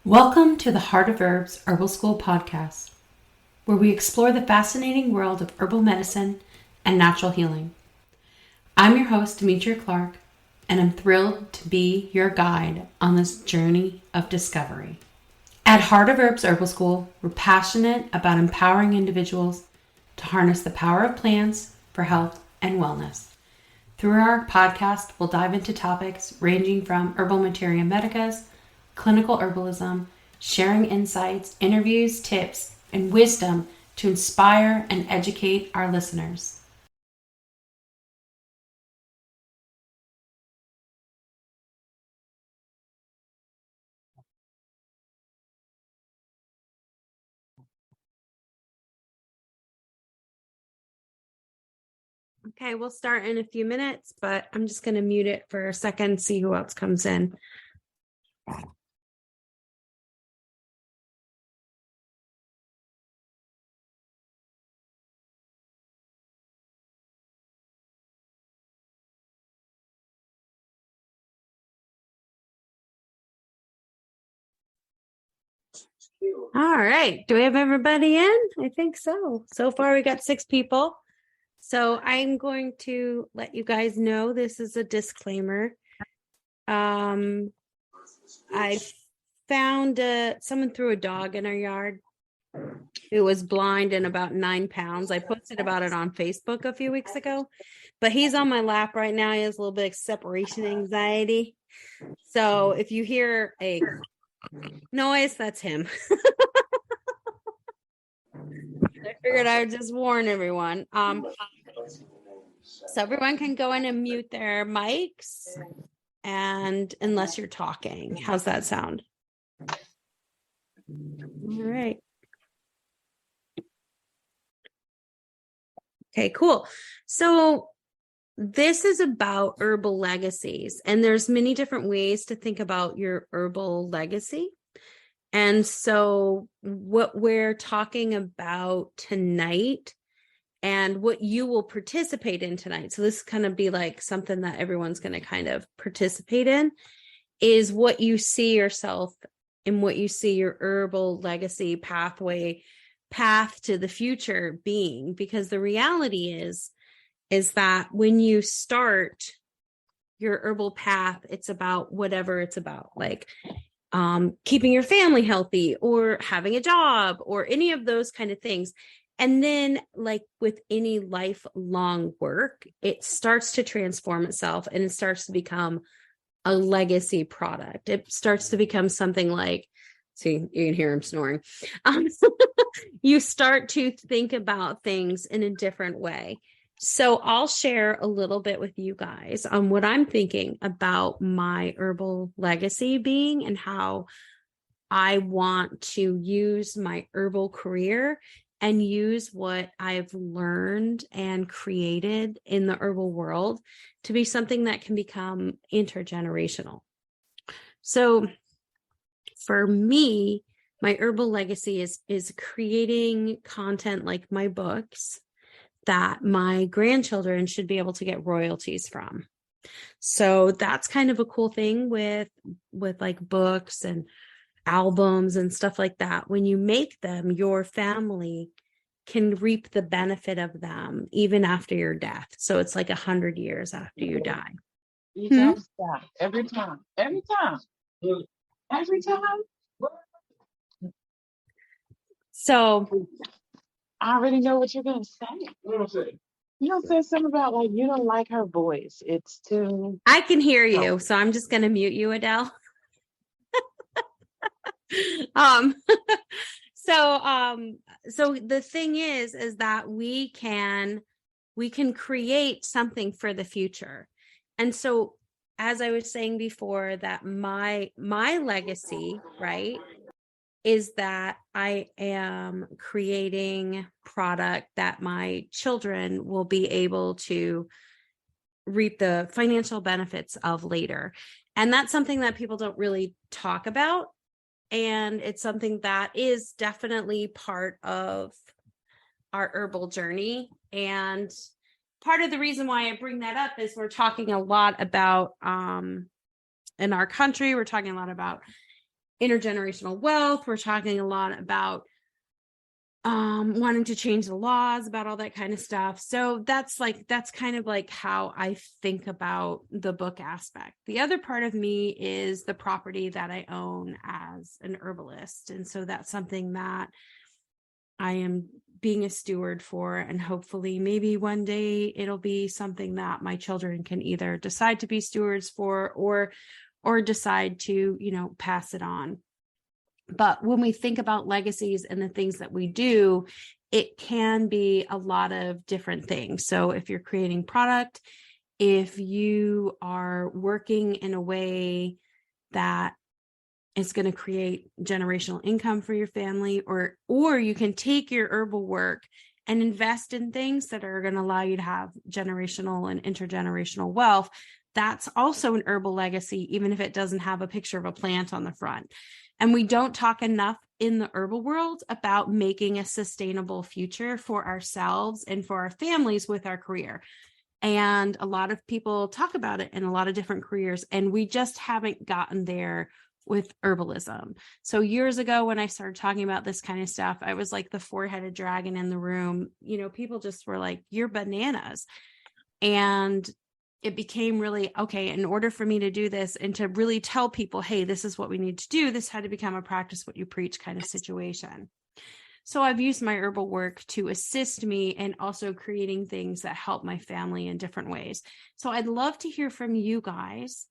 Welcome to the Heart of Herbs Herbal School podcast, where we explore the fascinating world of herbal medicine and natural healing. I'm your host, Demetria Clark, and I'm thrilled to be your guide on this journey of discovery. At Heart of Herbs Herbal School, we're passionate about empowering individuals to harness the power of plants for health and wellness. Through our podcast, we'll dive into topics ranging from herbal materia medicas, clinical herbalism, sharing insights, interviews, tips, and wisdom to inspire and educate our listeners. Okay, we'll start in a few minutes, but I'm just going to mute it for a second, see who else comes in. All right. Do we have everybody in? I think so. So far, we got 6 people. So I'm going to let you guys know this is a disclaimer. I found someone threw a dog in our yard who was blind and about 9 pounds. I posted about it on Facebook a few weeks ago, but he's on my lap right now. He has a little bit of separation anxiety. So if you hear a noise, that's him. I figured I would just warn everyone. So everyone can go in and mute their mics, and unless you're talking. How's that sound? All right. Okay, cool. So this is about herbal legacies, and there's many different ways to think about your herbal legacy. And so what we're talking about tonight and what you will participate in tonight, so this is kind of be like something that everyone's going to kind of participate in, is what you see yourself and what you see your herbal legacy path to the future being. Because the reality is that when you start your herbal path, it's about whatever it's about, like keeping your family healthy or having a job or any of those kind of things. And then, like with any lifelong work, it starts to transform itself and it starts to become a legacy product. It starts to become something like, see, you can hear him snoring. You start to think about things in a different way. So I'll share a little bit with you guys on what I'm thinking about my herbal legacy being and how I want to use my herbal career and use what I've learned and created in the herbal world to be something that can become intergenerational. So for me, my herbal legacy is creating content like my books that my grandchildren should be able to get royalties from. So that's kind of a cool thing with like books and albums and stuff like that. When you make them, your family can reap the benefit of them even after your death. So it's like 100 years after you die. You don't stop. Every time. So I already know what you're gonna say. What am I saying? You don't say something about like you don't like her voice. It's too. I can hear you, so I'm just going to mute you, Adele. um so the thing is that we can create something for the future. And so, as I was saying before, that my legacy, right, is that I am creating product that my children will be able to reap the financial benefits of later. And that's something that people don't really talk about. And it's something that is definitely part of our herbal journey. And part of the reason why I bring that up is we're talking a lot about, in our country, we're talking a lot about intergenerational wealth. We're talking a lot about wanting to change the laws, about all that kind of stuff. So that's kind of like how I think about the book aspect. The other part of me is the property that I own as an herbalist. And so that's something that I am being a steward for, and hopefully maybe one day it'll be something that my children can either decide to be stewards for or decide to, pass it on. But when we think about legacies and the things that we do, it can be a lot of different things. So if you're creating product, if you are working in a way that is going to create generational income for your family, or you can take your herbal work and invest in things that are going to allow you to have generational and intergenerational wealth, that's also an herbal legacy, even if it doesn't have a picture of a plant on the front. And we don't talk enough in the herbal world about making a sustainable future for ourselves and for our families with our career. And a lot of people talk about it in a lot of different careers, and we just haven't gotten there with herbalism. So years ago, when I started talking about this kind of stuff, I was like the four-headed dragon in the room. People just were like, "You're bananas." And it became really, okay, in order for me to do this and to really tell people, hey, this is what we need to do, this had to become a practice what you preach kind of situation. So I've used my herbal work to assist me in also creating things that help my family in different ways. So I'd love to hear from you guys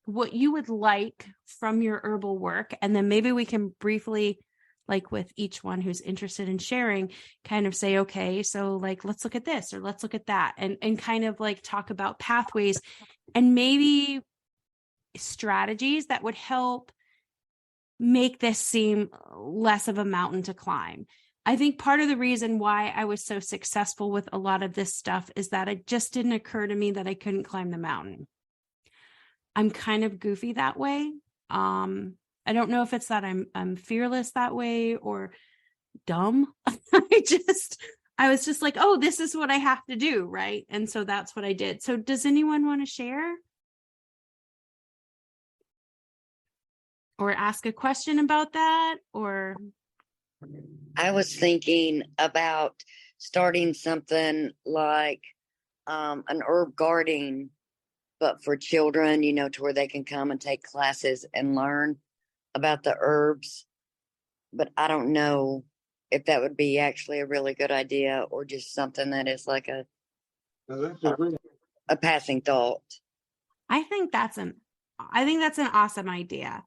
what you would like from your herbal work. And then maybe we can briefly, like with each one who's interested in sharing, kind of say, okay, so like, let's look at this or let's look at that, and kind of like talk about pathways and maybe strategies that would help make this seem less of a mountain to climb. I think part of the reason why I was so successful with a lot of this stuff is that it just didn't occur to me that I couldn't climb the mountain. I'm kind of goofy that way. I don't know if it's that I'm fearless that way or dumb. I was just like, oh, this is what I have to do, right? And so that's what I did. So does anyone want to share or ask a question about that? Or I was thinking about starting something like an herb garden, but for children, to where they can come and take classes and learn about the herbs. But I don't know if that would be actually a really good idea or just something that is like a passing thought. I think that's an awesome idea.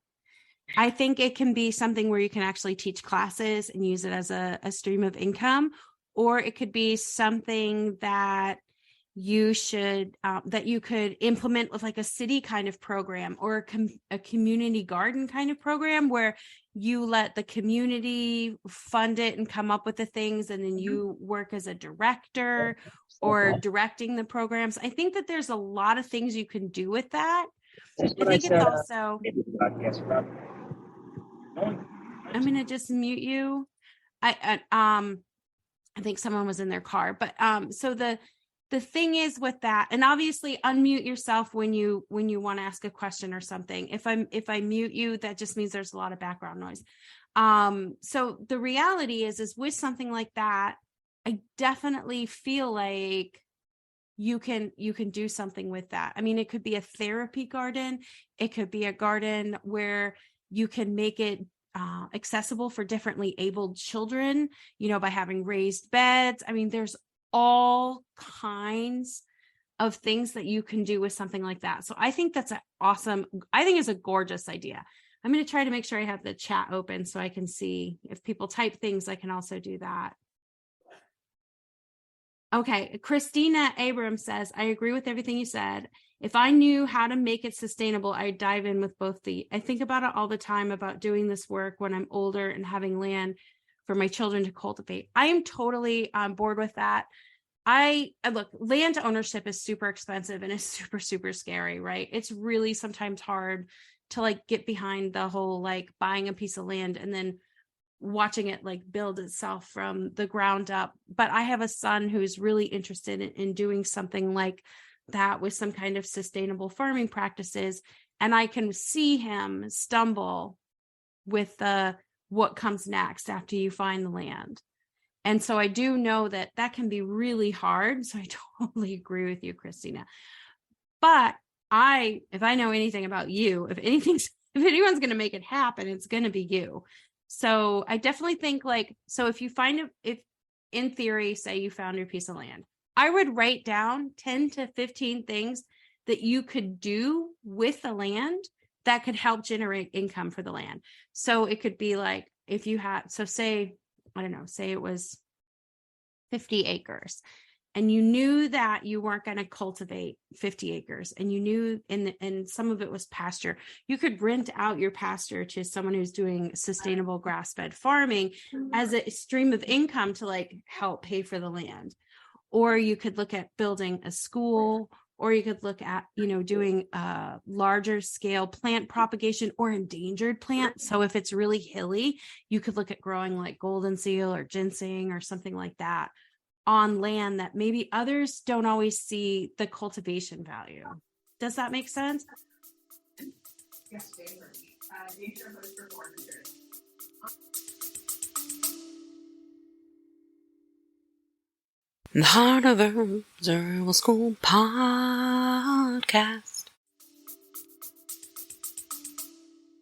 I think it can be something where you can actually teach classes and use it as a stream of income, or it could be something that you could implement with like a city kind of program or a community garden kind of program where you let the community fund it and come up with the things, and then you work as a director or directing the programs. I think that there's a lot of things you can do with that. I think it's also, I'm going to just mute you. I think someone was in their car, but so the thing is with that, and obviously unmute yourself when you want to ask a question or something. If I mute you, that just means there's a lot of background noise. So the reality is with something like that, I definitely feel like you can do something with that. I mean, it could be a therapy garden. It could be a garden where you can make it accessible for differently abled children, by having raised beds. I mean, there's all kinds of things that you can do with something like that. So I think that's I think it's a gorgeous idea. I'm going to try to make sure I have the chat open so I can see if people type things, I can also do that. Okay. Christina Abrams says, I agree with everything you said. If I knew how to make it sustainable, I'd dive in with both feet. I think about it all the time about doing this work when I'm older and having land for my children to cultivate. I am totally on board with that. Look, land ownership is super expensive and it's super, super scary, right? It's really sometimes hard to like get behind the whole, like buying a piece of land and then watching it like build itself from the ground up. But I have a son who's really interested in doing something like that with some kind of sustainable farming practices. And I can see him stumble with what comes next after you find the land. And so I do know that that can be really hard. So I totally agree with you, Christina. But if I know anything about you, if anyone's going to make it happen, it's going to be you. So I definitely think so if you if in theory, say you found your piece of land, I would write down 10 to 15 things that you could do with the land that could help generate income for the land. So it could be like, if you had, so say, I don't know, say it was 50 acres and you knew that you weren't going to cultivate 50 acres and you knew, and some of it was pasture, you could rent out your pasture to someone who's doing sustainable grass-fed farming as a stream of income to help pay for the land. Or you could look at building a school, or you could look at, doing larger scale plant propagation or endangered plants. So if it's really hilly, you could look at growing like golden seal or ginseng or something like that on land that maybe others don't always see the cultivation value. Does that make sense? Yes, nature goes for 400. The Heart of Herbs Herbal School Podcast.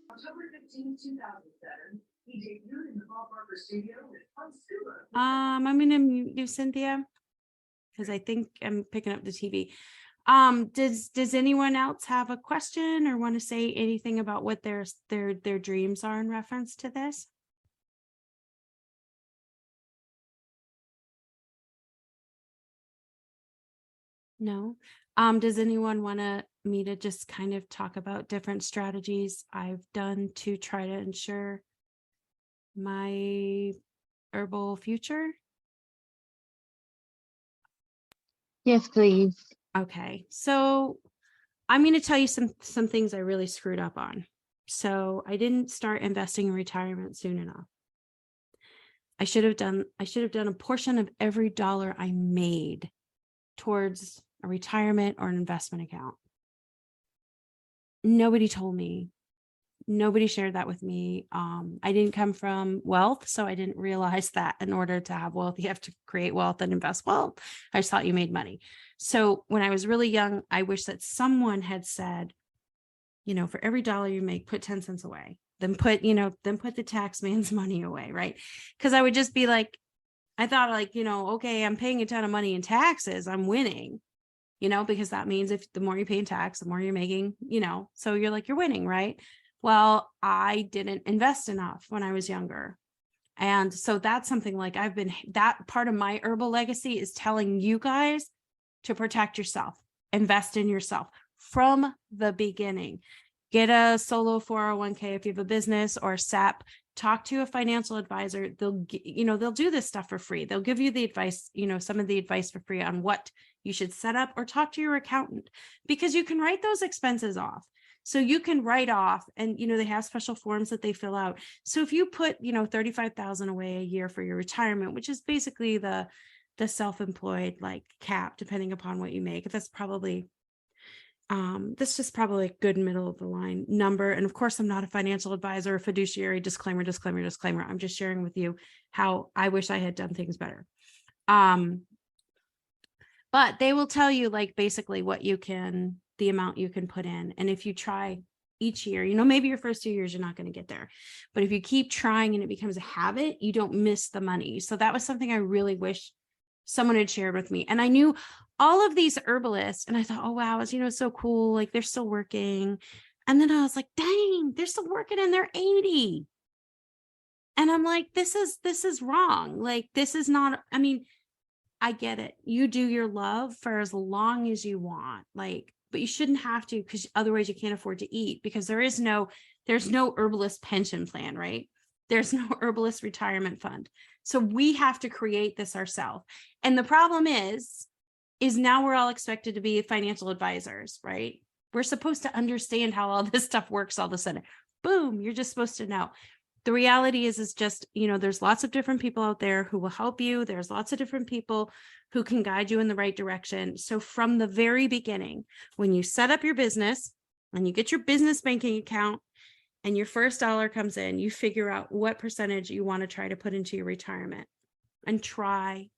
October 15, 2007, he debuted in the Bob Barker studio with Unsula. I'm gonna mute you, Cynthia, because I think I'm picking up the TV. Does anyone else have a question or want to say anything about what their dreams are in reference to this? No. Does anyone want me to just kind of talk about different strategies I've done to try to ensure my herbal future? Yes, please. Okay. So I'm going to tell you some things I really screwed up on. So I didn't start investing in retirement soon enough. I should have done a portion of every dollar I made towards a retirement or an investment account. Nobody told me. Nobody shared that with me. I didn't come from wealth, so I didn't realize that in order to have wealth, you have to create wealth and invest wealth. I just thought you made money. So when I was really young, I wish that someone had said, for every dollar you make, put 10 cents away. Then put the tax man's money away, right? Because I would just be like, I thought okay, I'm paying a ton of money in taxes, I'm winning, because that means if the more you pay in tax, the more you're making, so you're winning, right? Well, I didn't invest enough when I was younger. And so that's something that part of my herbal legacy is telling you guys to protect yourself, invest in yourself from the beginning. Get a solo 401k if you have a business or SEP. Talk to a financial advisor. They'll do this stuff for free. They'll give you the advice, some of the advice for free on what you should set up, or talk to your accountant, because you can write those expenses off. So you can write off, and they have special forms that they fill out. So if you put $35,000 away a year for your retirement, which is basically the self-employed cap, depending upon what you make, that's probably this is probably a good middle of the line number. And of course, I'm not a financial advisor, a fiduciary, disclaimer. I'm just sharing with you how I wish I had done things better. But they will tell you basically the amount you can put in. And if you try each year, maybe your first 2 years, you're not going to get there. But if you keep trying and it becomes a habit, you don't miss the money. So that was something I really wish someone had shared with me. And I knew all of these herbalists, and I thought, oh, wow, it's so cool. They're still working. And then I was like, dang, they're still working and they're 80. And I'm like, this is wrong. This is not, I get it. You do your love for as long as you want, but you shouldn't have to, because otherwise you can't afford to eat, because there's no herbalist pension plan, right? There's no herbalist retirement fund. So we have to create this ourselves. And the problem is now we're all expected to be financial advisors, right? We're supposed to understand how all this stuff works all of a sudden. Boom, you're just supposed to know. The reality is just, there's lots of different people out there who will help you. There's lots of different people who can guide you in the right direction. So from the very beginning, when you set up your business and you get your business banking account, and your first dollar comes in, you figure out what percentage you want to try to put into your retirement, and try.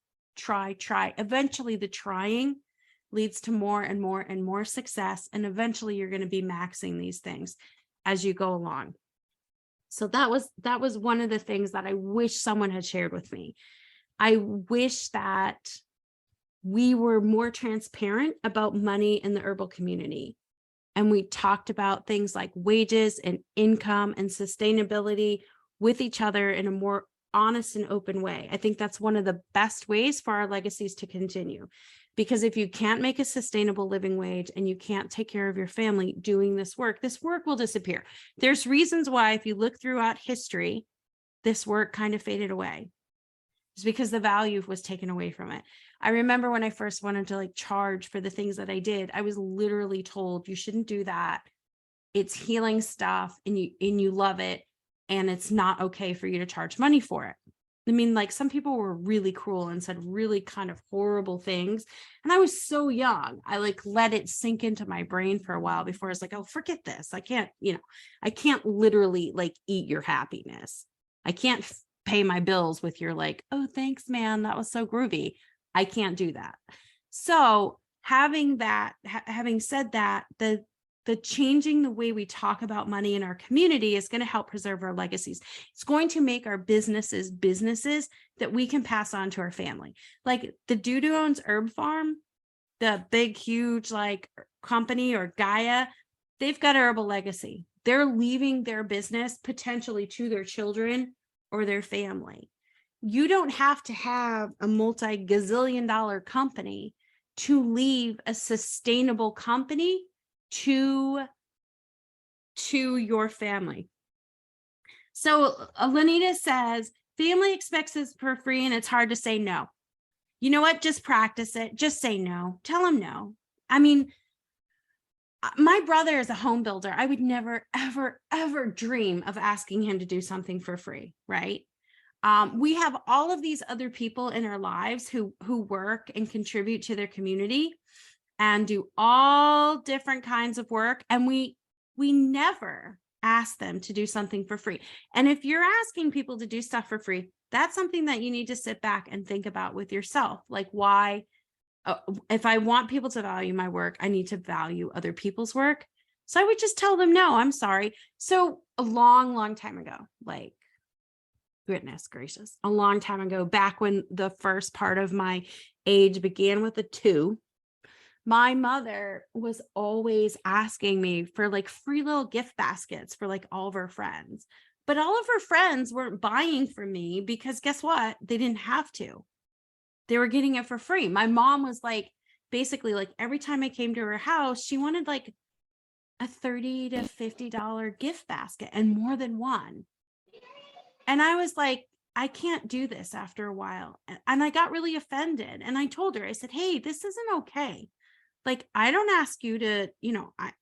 Eventually the trying leads to more and more and more success. And eventually you're going to be maxing these things as you go along. So that was one of the things that I wish someone had shared with me. I wish that we were more transparent about money in the herbal community. And we talked about things like wages and income and sustainability with each other in a more honest and open way. I think that's one of the best ways for our legacies to continue. Because if you can't make a sustainable living wage and you can't take care of your family doing this work will disappear. There's reasons why, if you look throughout history, this work kind of faded away. It's because the value was taken away from it. I remember when I first wanted to charge for the things that I did, I was literally told, you shouldn't do that. It's healing stuff and you love it. And it's not okay for you to charge money for it. I mean, some people were really cruel and said really kind of horrible things. And I was so young. I let it sink into my brain for a while before I was like, oh, forget this. I can't literally eat your happiness. I can't pay my bills with your oh, thanks, man. That was so groovy. I can't do that. So having said that, the changing the way we talk about money in our community is going to help preserve our legacies. It's going to make our businesses that we can pass on to our family. Like the dude who owns Herb Farm, the big, huge company, or Gaia, they've got a herbal legacy. They're leaving their business potentially to their children or their family. You don't have to have a multi-gazillion-dollar company to leave a sustainable company to your family. So Lenita says, family expects this for free and it's hard to say no. You know what? Just practice it. Just say no. Tell them no. I mean, my brother is a home builder. I would never, ever, ever dream of asking him to do something for free, right? We have all of these other people in our lives who work and contribute to their community and do all different kinds of work. And we never ask them to do something for free. And if you're asking people to do stuff for free, that's something that you need to sit back and think about with yourself. Why, if I want people to value my work, I need to value other people's work. So I would just tell them, no, I'm sorry. So a long, long time ago, goodness gracious, a long time ago, back when the first part of my age began with a 2, my mother was always asking me for free little gift baskets for all of her friends. But all of her friends weren't buying from me because guess what? They didn't have to. They were getting it for free. My mom was basically every time I came to her house, she wanted a $30 to $50 gift basket and more than one. And I was I can't do this after a while. And I got really offended. And I told her, I said, hey, this isn't okay. I don't ask you to,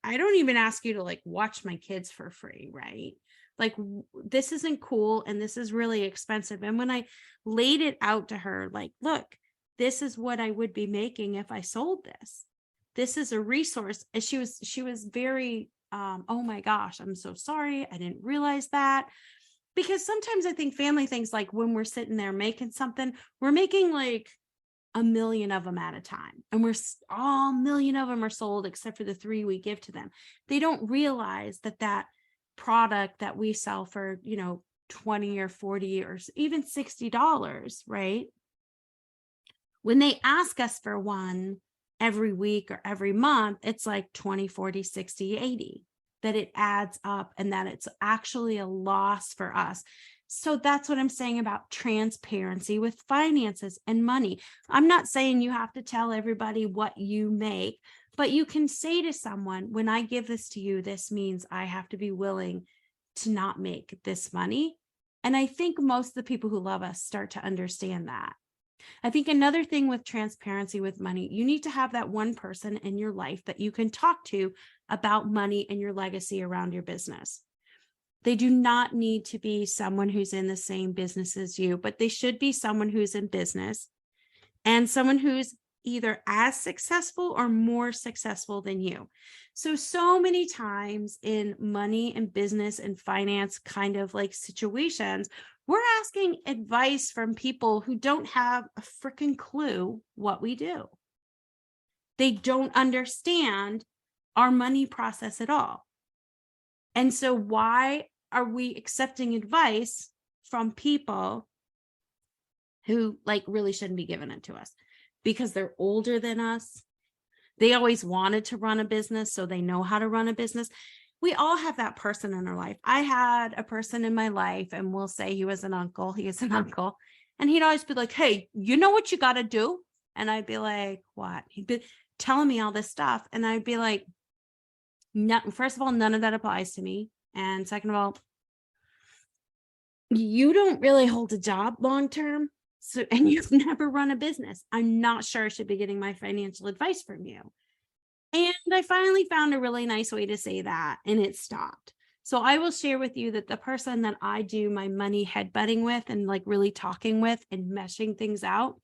I don't even ask you to watch my kids for free, right? This isn't cool. And this is really expensive. And when I laid it out to her, look, this is what I would be making if I sold this. This is a resource. And she was very, oh my gosh, I'm so sorry. I didn't realize that. Because sometimes I think family thinks when we're sitting there making something, we're making 1 million of them at a time. And all 1 million of them are sold except for the 3 we give to them. They don't realize that product that we sell for, $20 or $40 or even $60, right? When they ask us for one every week or every month, it's $20, $40, $60, $80, that it adds up and that it's actually a loss for us. So that's what I'm saying about transparency with finances and money. I'm not saying you have to tell everybody what you make, but you can say to someone, when I give this to you, this means I have to be willing to not make this money. And I think most of the people who love us start to understand that. I think another thing with transparency with money, you need to have that one person in your life that you can talk to about money and your legacy around your business. They do not need to be someone who's in the same business as you, but they should be someone who's in business and someone who's either as successful or more successful than you. So many times in money and business and finance kind of like situations, we're asking advice from people who don't have a freaking clue what we do. They don't understand our money process at all. And so why are we accepting advice from people who like really shouldn't be giving it to us? Because they're older than us. They always wanted to run a business, so they know how to run a business. We all have that person in our life. I had a person in my life, and we'll say he was an uncle. He is an uncle. And he'd always be like, hey, you know what you got to do? And I'd be like, what? He'd be telling me all this stuff. And I'd be like, no, first of all, none of that applies to me. And second of all, you don't really hold a job long term. So, and you've never run a business. I'm not sure I should be getting my financial advice from you. And I finally found a really nice way to say that, and it stopped. So I will share with you that the person that I do my money headbutting with and like really talking with and meshing things out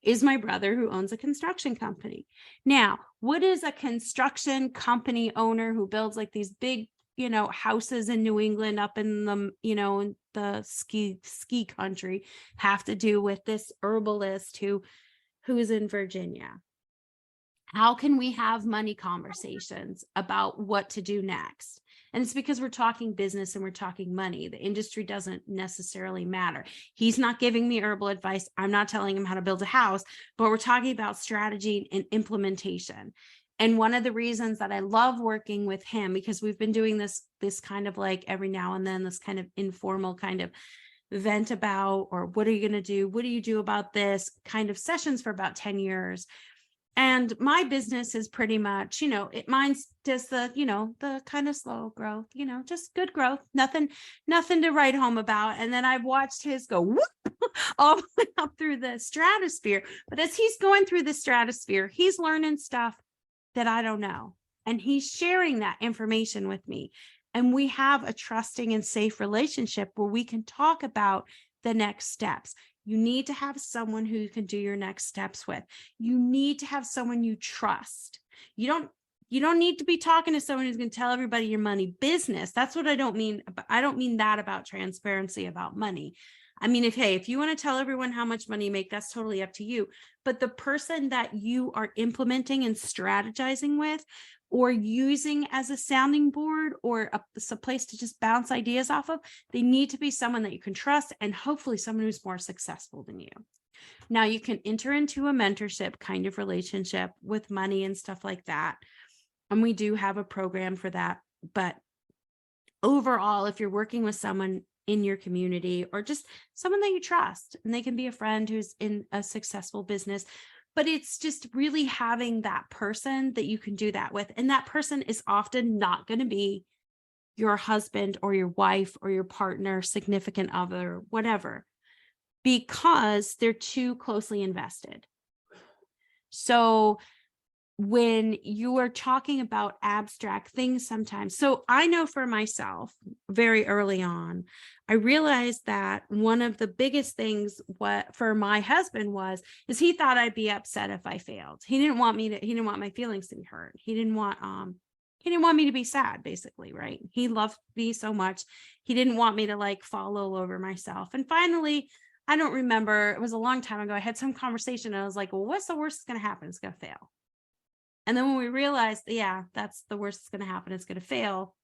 is my brother, who owns a construction company. Now, what is a construction company owner who builds like these big, houses in New England up in the, in the ski country have to do with this herbalist who's in Virginia? How can we have money conversations about what to do next? And it's because we're talking business and we're talking money. The industry doesn't necessarily matter. He's not giving me herbal advice. I'm not telling him how to build a house, but we're talking about strategy and implementation. And one of the reasons that I love working with him, because we've been doing this kind of like every now and then, this kind of informal kind of vent about, or what are you going to do? What do you do about this kind of sessions for about 10 years? And my business is pretty much, mine's just the kind of slow growth, just good growth, nothing to write home about. And then I've watched his go whoop, all the way up through the stratosphere. But as he's going through the stratosphere, he's learning stuff that I don't know. And he's sharing that information with me. And we have a trusting and safe relationship where we can talk about the next steps. You need to have someone who you can do your next steps with. You need to have someone you trust. You don't need to be talking to someone who's going to tell everybody your money business. That's what I don't mean. I don't mean that about transparency about money. I mean, if you want to tell everyone how much money you make, that's totally up to you. But the person that you are implementing and strategizing with, or using as a sounding board, or a place to just bounce ideas off of, they need to be someone that you can trust, and hopefully someone who's more successful than you. Now, you can enter into a mentorship kind of relationship with money and stuff like that. And we do have a program for that. But overall, if you're working with someone in your community, or just someone that you trust, and they can be a friend who's in a successful business, but it's just really having that person that you can do that with. And that person is often not going to be your husband or your wife or your partner, significant other, whatever, because they're too closely invested. So when you are talking about abstract things sometimes, so I know for myself very early on, I realized that one of the biggest things what for my husband is he thought I'd be upset if I failed. He didn't want my feelings to be hurt. He didn't want me to be sad, basically, right? He loved me so much. He didn't want me to like fall all over myself. And finally, I don't remember, it was a long time ago, I had some conversation and I was like, well, what's the worst that's going to happen? It's going to fail. And then when we realized, yeah, that's the worst that's going to happen, it's going to fail.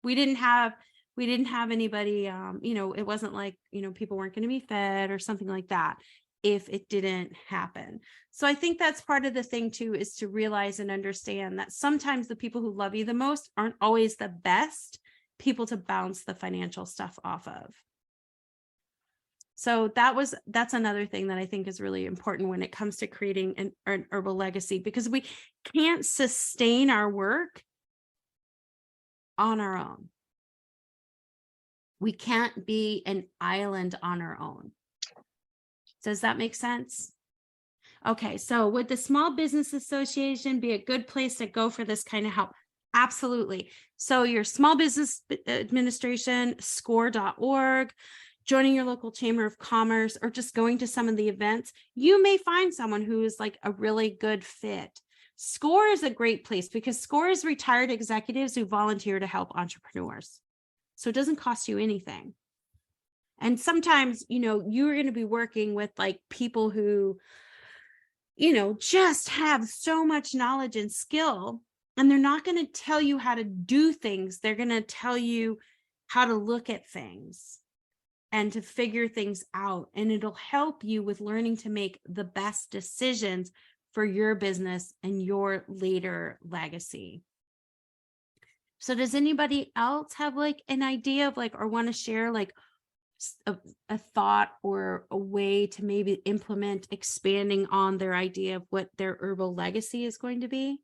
We didn't have anybody, it wasn't like, people weren't going to be fed or something like that if it didn't happen. So I think that's part of the thing too, is to realize and understand that sometimes the people who love you the most aren't always the best people to bounce the financial stuff off of. So that's another thing that I think is really important when it comes to creating an herbal legacy, because we can't sustain our work on our own. We can't be an island on our own. Does that make sense? Okay, so would the Small Business Association be a good place to go for this kind of help? Absolutely. So your Small Business Administration, score.org, joining your local chamber of commerce, or just going to some of the events, you may find someone who is like a really good fit. SCORE is a great place because SCORE is retired executives who volunteer to help entrepreneurs. So it doesn't cost you anything. And sometimes, you're going to be working with like people who, just have so much knowledge and skill, and they're not going to tell you how to do things. They're going to tell you how to look at things and to figure things out. And it'll help you with learning to make the best decisions for your business and your later legacy. So does anybody else have like an idea of like, or want to share like a thought or a way to maybe implement expanding on their idea of what their herbal legacy is going to be?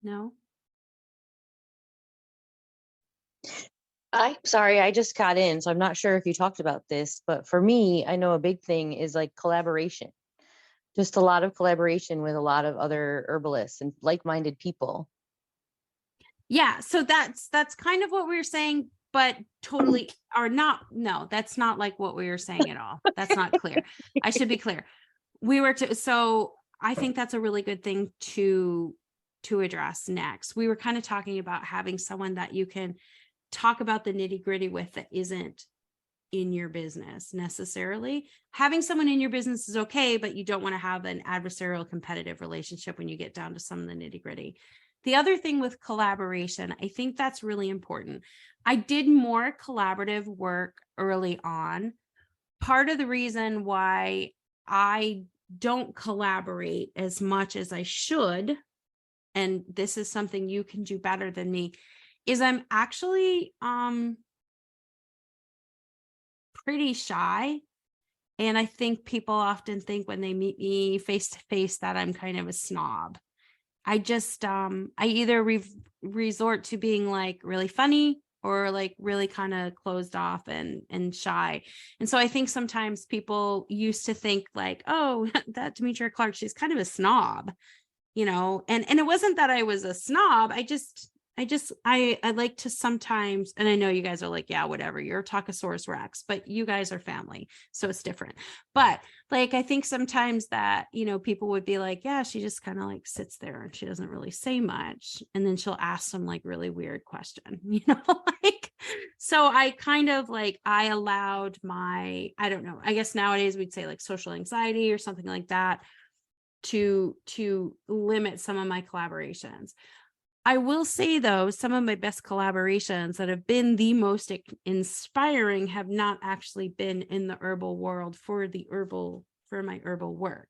No? I'm sorry, I just got in, so I'm not sure if you talked about this, but for me, I know a big thing is like collaboration. Just a lot of collaboration with a lot of other herbalists and like-minded people. Yeah, so that's kind of what we were saying, but totally are not. No, that's not like what we were saying at all. That's not clear. I should be clear. So I think that's a really good thing to address next. We were kind of talking about having someone that you can talk about the nitty-gritty with that isn't in your business necessarily. Having someone in your business is okay, but you don't want to have an adversarial competitive relationship when you get down to some of the nitty-gritty. The other thing with collaboration, I think that's really important. I did more collaborative work early on. Part of the reason why I don't collaborate as much as I should, and this is something you can do better than me, is I'm actually pretty shy. And I think people often think when they meet me face to face that I'm kind of a snob. I just, I either resort to being like really funny or like really kind of closed off and shy. And so I think sometimes people used to think like, oh, that Demetria Clark, she's kind of a snob, and it wasn't that I was a snob. I like to sometimes, and I know you guys are like, yeah, whatever, you're a Tacosaurus Rex, but you guys are family, so it's different. But like, I think sometimes that, people would be like, yeah, she just kind of like sits there and she doesn't really say much. And then she'll ask some like really weird question, like, so I kind of like, I allowed I don't know, I guess nowadays we'd say like social anxiety or something like that to limit some of my collaborations. I will say, though, some of my best collaborations that have been the most inspiring have not actually been in the herbal world for my herbal work.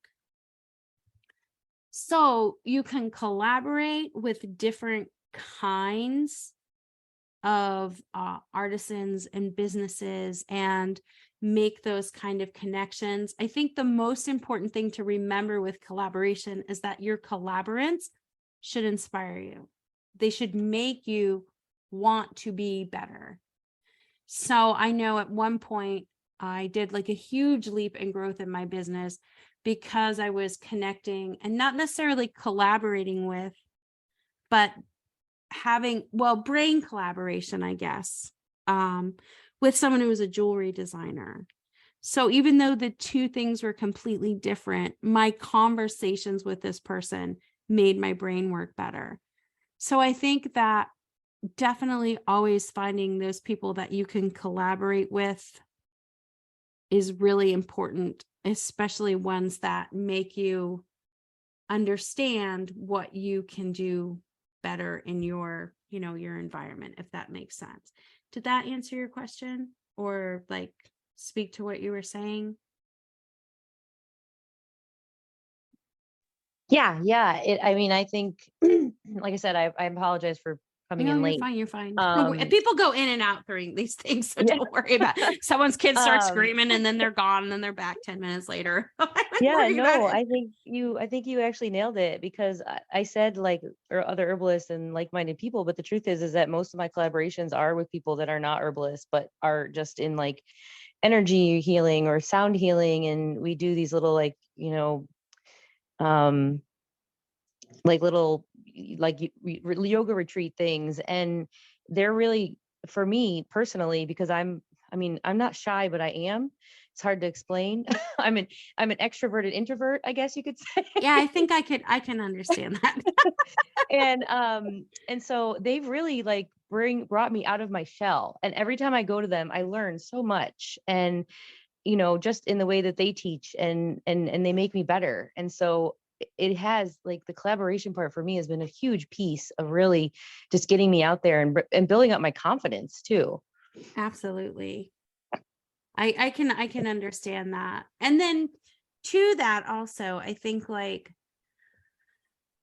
So you can collaborate with different kinds of artisans and businesses and make those kind of connections. I think the most important thing to remember with collaboration is that your collaborants should inspire you. They should make you want to be better. So I know at one point I did like a huge leap in growth in my business because I was connecting and not necessarily collaborating with, but having, brain collaboration, I guess, with someone who was a jewelry designer. So even though the two things were completely different, my conversations with this person made my brain work better. So I think that definitely always finding those people that you can collaborate with is really important, especially ones that make you understand what you can do better in your, your environment, if that makes sense. Did that answer your question or like speak to what you were saying? Yeah. I think, like I said, I apologize for coming in late. You're fine. People go in and out during these things, so don't worry about it. Someone's kids start screaming and then they're gone and then they're back 10 minutes later. I think you actually nailed it, because I said like other herbalists and like-minded people, but the truth is that most of my collaborations are with people that are not herbalists, but are just in like energy healing or sound healing. And we do these little like, like little yoga retreat things, and they're really, for me personally, because I'm not shy, but I am. It's hard to explain. I'm an extroverted introvert, I guess you could say. Yeah, I think I can understand that. And so they've really like brought me out of my shell. And every time I go to them, I learn so much. And just in the way that they teach, and they make me better. And so it has, like, the collaboration part for me has been a huge piece of really just getting me out there and building up my confidence too. Absolutely. I can understand that. And then to that also, I think, like,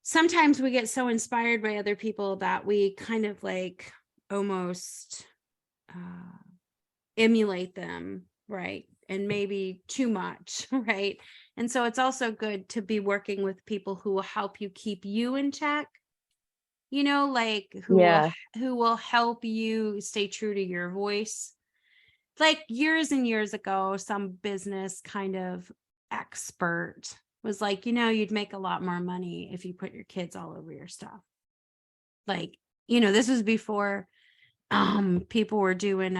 sometimes we get so inspired by other people that we kind of like almost emulate them, right? And maybe too much, right? And so it's also good to be working with people who will help you keep you in check, like who will help you stay true to your voice. Like years and years ago, some business kind of expert was like, you'd make a lot more money if you put your kids all over your stuff. Like, this was before people were doing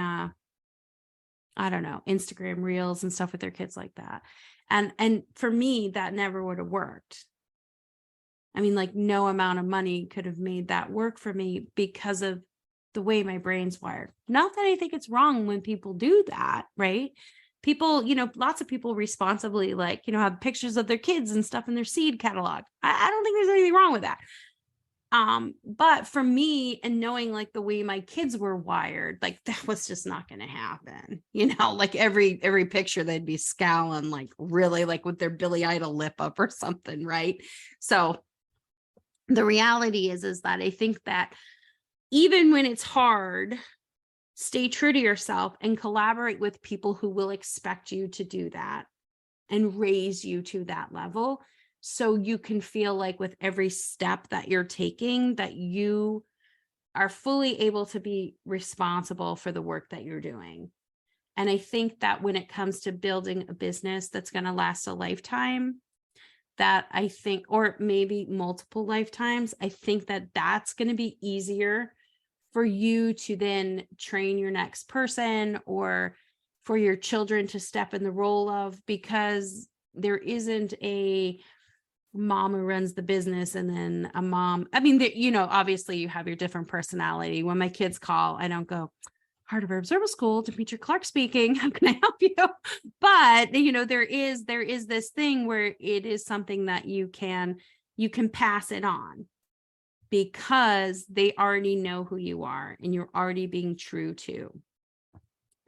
I don't know, Instagram reels and stuff with their kids like that. And for me, that never would have worked. I mean, like, no amount of money could have made that work for me because of the way my brain's wired. Not that I think it's wrong when people do that, right? People, lots of people responsibly, like, have pictures of their kids and stuff in their seed catalog. I don't think there's anything wrong with that. But for me, and knowing like the way my kids were wired, like that was just not going to happen. Like every picture they'd be scowling, like really, like with their Billy Idol lip up or something, right? So the reality is that I think that even when it's hard, stay true to yourself and collaborate with people who will expect you to do that and raise you to that level. So you can feel like with every step that you're taking, that you are fully able to be responsible for the work that you're doing. And I think that when it comes to building a business that's going to last a lifetime, that I think, or maybe multiple lifetimes, I think that that's going to be easier for you to then train your next person, or for your children to step in the role of, because there isn't a mom who runs the business and then a mom. I mean, obviously you have your different personality. When my kids call, I don't go, Heart of Herbs Herbal School, Demetria Clark speaking. How can I help you? But, there is this thing where it is something that you can pass it on, because they already know who you are and you're already being true to.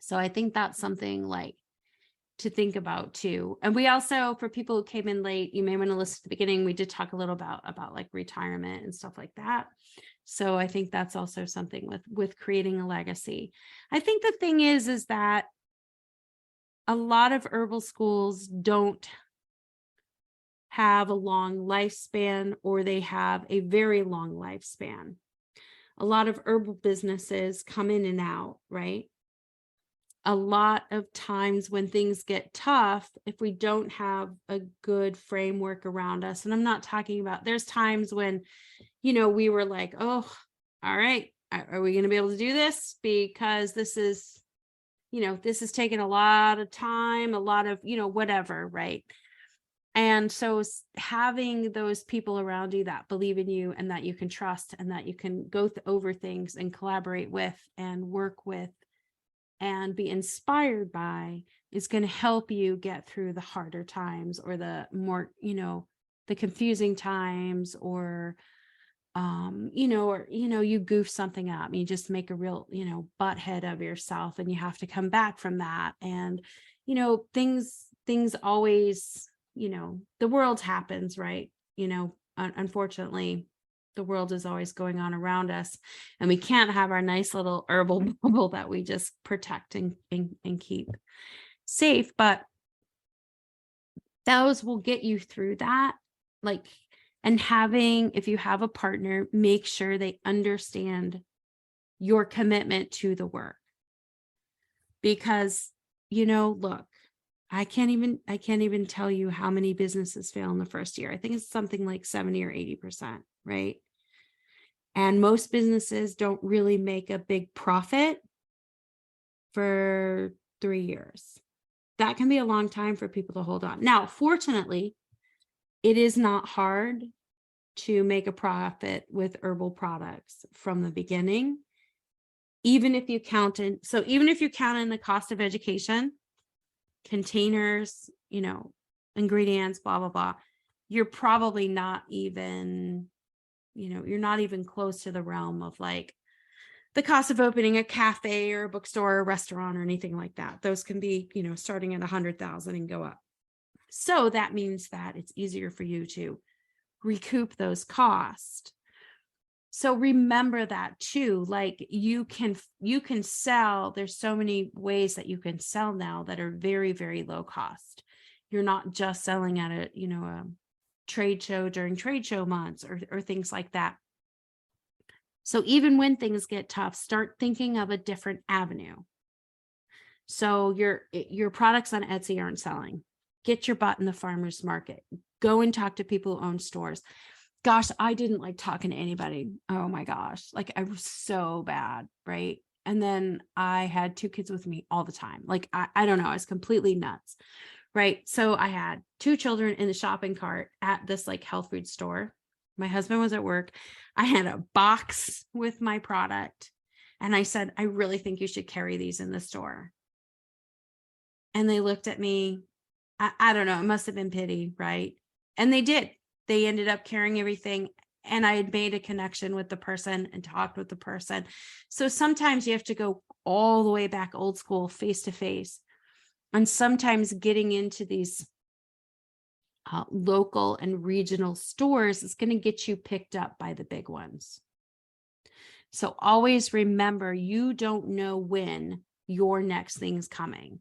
So I think that's something like to think about too. And we also, for people who came in late, you may want to listen to the beginning. We did talk a little about like retirement and stuff like that. So I think that's also something with creating a legacy. I think the thing is that a lot of herbal schools don't have a long lifespan, or they have a very long lifespan. A lot of herbal businesses come in and out, right? A lot of times when things get tough, if we don't have a good framework around us, and I'm not talking about, there's times when, we were like, oh, all right, are we going to be able to do this? Because this is taking a lot of time, a lot of, whatever, right? And so having those people around you that believe in you and that you can trust and that you can go over things and collaborate with and work with and be inspired by is going to help you get through the harder times, or the more, the confusing times, or, you goof something up, you just make a real, butthead of yourself, and you have to come back from that. And, things always, the world happens, right? Unfortunately, the world is always going on around us, and we can't have our nice little herbal bubble that we just protect and keep safe. But those will get you through that. Like, and if you have a partner, make sure they understand your commitment to the work. Because, look, I can't even tell you how many businesses fail in the first year. I think it's something like 70 or 80%, right? And most businesses don't really make a big profit for 3 years. That can be a long time for people to hold on. Now, fortunately, it is not hard to make a profit with herbal products from the beginning. Even if you count in, so even if you count in the cost of education, containers, ingredients, blah, blah, blah, you're probably not even, you're not even close to the realm of like the cost of opening a cafe or a bookstore or a restaurant or anything like that. Those can be, starting at 100,000 and go up. So that means that it's easier for you to recoup those costs. So remember that too. Like you can sell, there's so many ways that you can sell now that are very, very low cost. You're not just selling at a trade show during trade show months or things like that. So even when things get tough, start thinking of a different avenue. So your products on Etsy aren't selling. Get your butt in the farmer's market. Go and talk to people who own stores. Gosh, I didn't like talking to anybody. Oh my gosh. Like I was so bad. Right. And then I had 2 kids with me all the time. Like, I don't know. I was completely nuts. Right. So I had 2 children in the shopping cart at this like health food store. My husband was at work. I had a box with my product. And I said, I really think you should carry these in the store. And they looked at me. I don't know. It must have been pity. Right. And they did. They ended up carrying everything. And I had made a connection with the person and talked with the person. So sometimes you have to go all the way back old school, face to face. And sometimes getting into these local and regional stores is going to get you picked up by the big ones. So always remember, you don't know when your next thing's coming.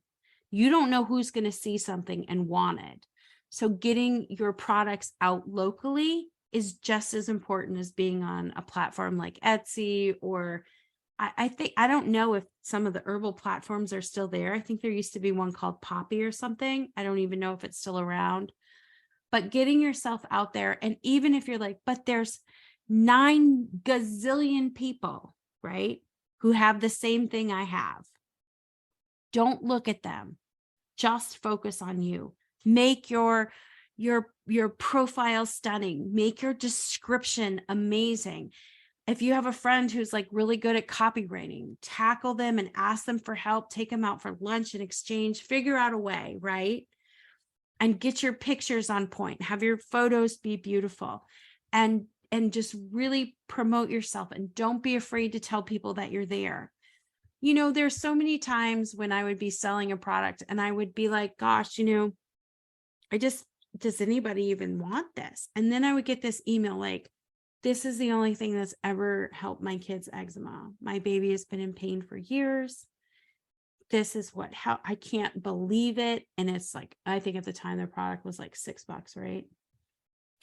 You don't know who's going to see something and want it. So getting your products out locally is just as important as being on a platform like Etsy, or I think, I don't know if some of the herbal platforms are still there. I think there used to be one called Poppy or something. I don't even know if it's still around, but getting yourself out there. And even if you're like, but there's 9 gazillion people, right, who have the same thing I have. Don't look at them. Just focus on you. Make your profile stunning. Make your description amazing. If you have a friend who's like really good at copywriting, tackle them and ask them for help, take them out for lunch and exchange, figure out a way, right? And get your pictures on point, have your photos be beautiful, and just really promote yourself. And don't be afraid to tell people that you're there. There's so many times when I would be selling a product and I would be like, gosh, does anybody even want this? And then I would get this email like, this is the only thing that's ever helped my kids' eczema. My baby has been in pain for years. This is how I can't believe it. And it's like, I think at the time their product was like $6, right?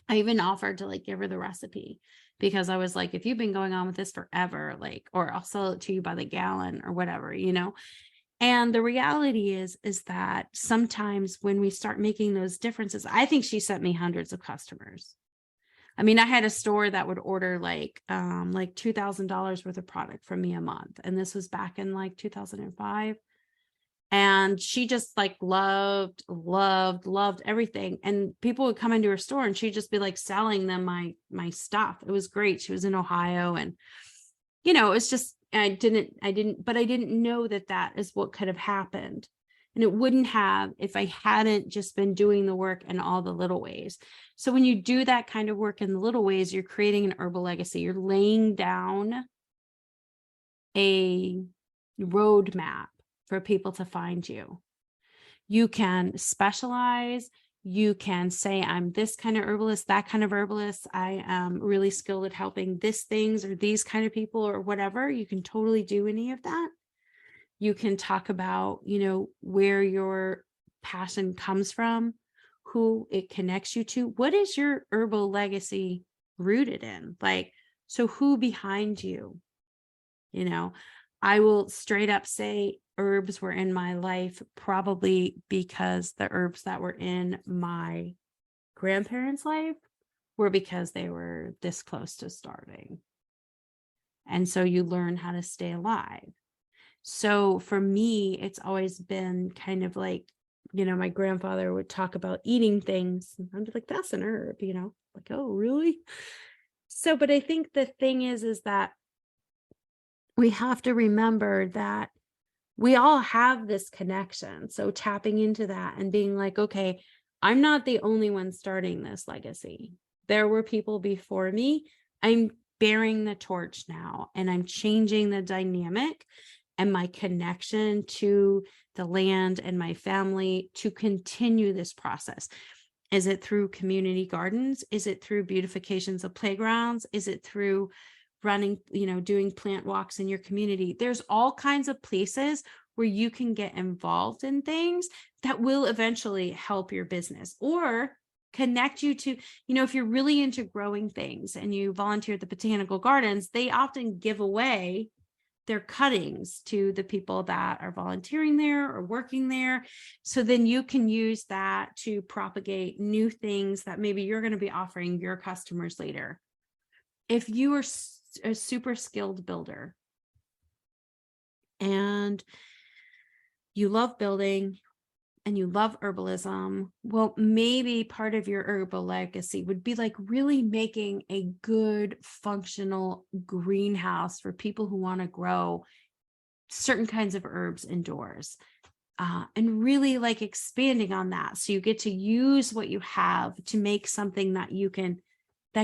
I even offered to like give her the recipe because I was like, if you've been going on with this forever, like, or I'll sell it to you by the gallon or whatever, And the reality is that sometimes when we start making those differences, I think she sent me hundreds of customers. I mean, I had a store that would order like $2,000 worth of product from me a month. And this was back in like 2005. And she just like loved everything. And people would come into her store and she'd just be like selling them my stuff. It was great. She was in Ohio, and it's just, I didn't know that is what could have happened. And it wouldn't have if I hadn't just been doing the work in all the little ways. So when you do that kind of work in the little ways, you're creating an herbal legacy. You're laying down a roadmap for people to find you. You can specialize. You can say, I'm this kind of herbalist, that kind of herbalist. I am really skilled at helping this things or these kind of people or whatever. You can totally do any of that. You can talk about, where your passion comes from, who it connects you to. What is your herbal legacy rooted in? Like, so who behind you? I will straight up say herbs were in my life probably because the herbs that were in my grandparents' life were because they were this close to starving. And so you learn how to stay alive. So for me, it's always been kind of like, my grandfather would talk about eating things. And I'd be like, that's an herb, like, oh, really? So, but I think the thing is that we have to remember that we all have this connection. So tapping into that and being like, okay, I'm not the only one starting this legacy. There were people before me. I'm bearing the torch now, and I'm changing the dynamic and my connection to the land and my family to continue this process. Is it through community gardens? Is it through beautifications of playgrounds? Is it through running, doing plant walks in your community? There's all kinds of places where you can get involved in things that will eventually help your business or connect you to, if you're really into growing things and you volunteer at the botanical gardens, they often give away their cuttings to the people that are volunteering there or working there. So then you can use that to propagate new things that maybe you're going to be offering your customers later. If you are a super skilled builder and you love building and you love herbalism, well, maybe part of your herbal legacy would be like really making a good functional greenhouse for people who want to grow certain kinds of herbs indoors, and really like expanding on that. So you get to use what you have to make something that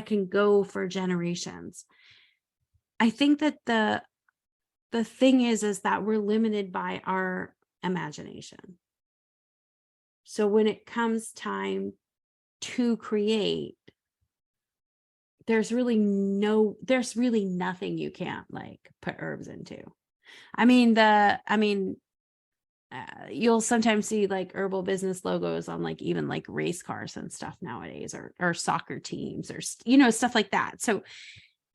can go for generations. I think that the thing is that we're limited by our imagination. So when it comes time to create, there's really nothing you can't like put herbs into. You'll sometimes see like herbal business logos on like even like race cars and stuff nowadays, or soccer teams, or stuff like that. So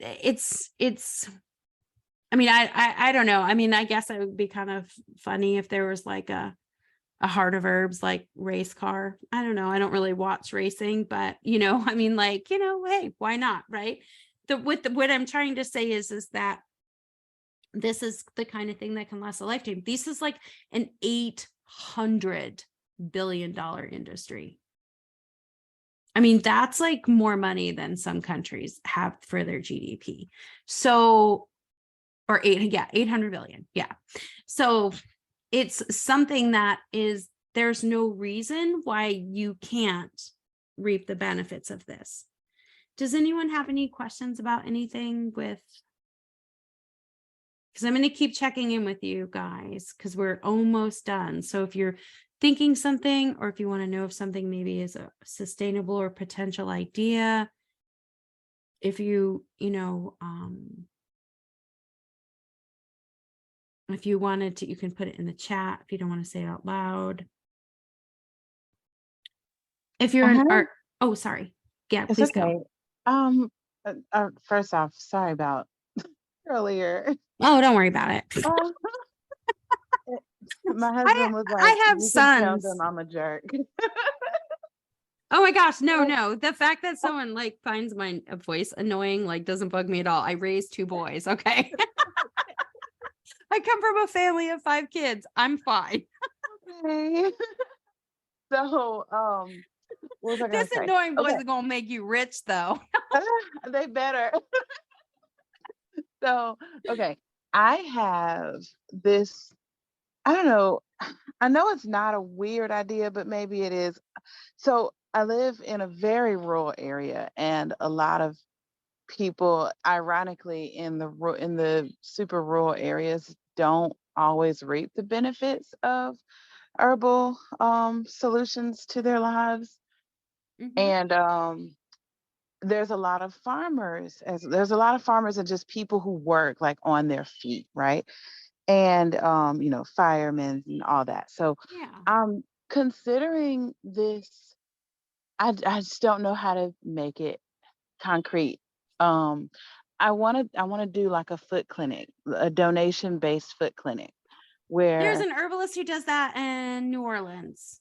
it's I don't know. I guess it would be kind of funny if there was like a heart of herbs like race car. I don't know. I don't really watch racing, but hey, why not? Right. What I'm trying to say is that this is the kind of thing that can last a lifetime. This is like an $800 billion industry. That's like more money than some countries have for their GDP. So, or 800 billion. Yeah. So it's something that there's no reason why you can't reap the benefits of this. Does anyone have any questions about anything because I'm going to keep checking in with you guys because we're almost done. So if you're thinking something, or if you want to know if something maybe is a sustainable or potential idea, if you if you wanted to, you can put it in the chat if you don't want to say it out loud. If you're an art, oh, sorry. Yeah, It's please okay. go. First off, sorry about earlier. Oh, don't worry about it. My husband was like, I have "You can tell sons. them I'm a jerk." Oh my gosh, no. The fact that someone like finds my voice annoying like doesn't bug me at all. I raised 2 boys, okay? I come from a family of 5 kids. I'm fine. Okay. So, what was I gonna This say? annoying voice Okay. is gonna make you rich though. They better. So, okay. I have this, I don't know. I know it's not a weird idea, but maybe it is. So I live in a very rural area, and a lot of people, ironically, in the super rural areas, don't always reap the benefits of herbal solutions to their lives. Mhm. And there's a lot of farmers, and just people who work like on their feet, right? And firemen and all that. So Yeah. I'm considering this. I just don't know how to make it concrete. Um, I want to do like a foot clinic, a donation based foot clinic, There's where an herbalist who does that in New Orleans.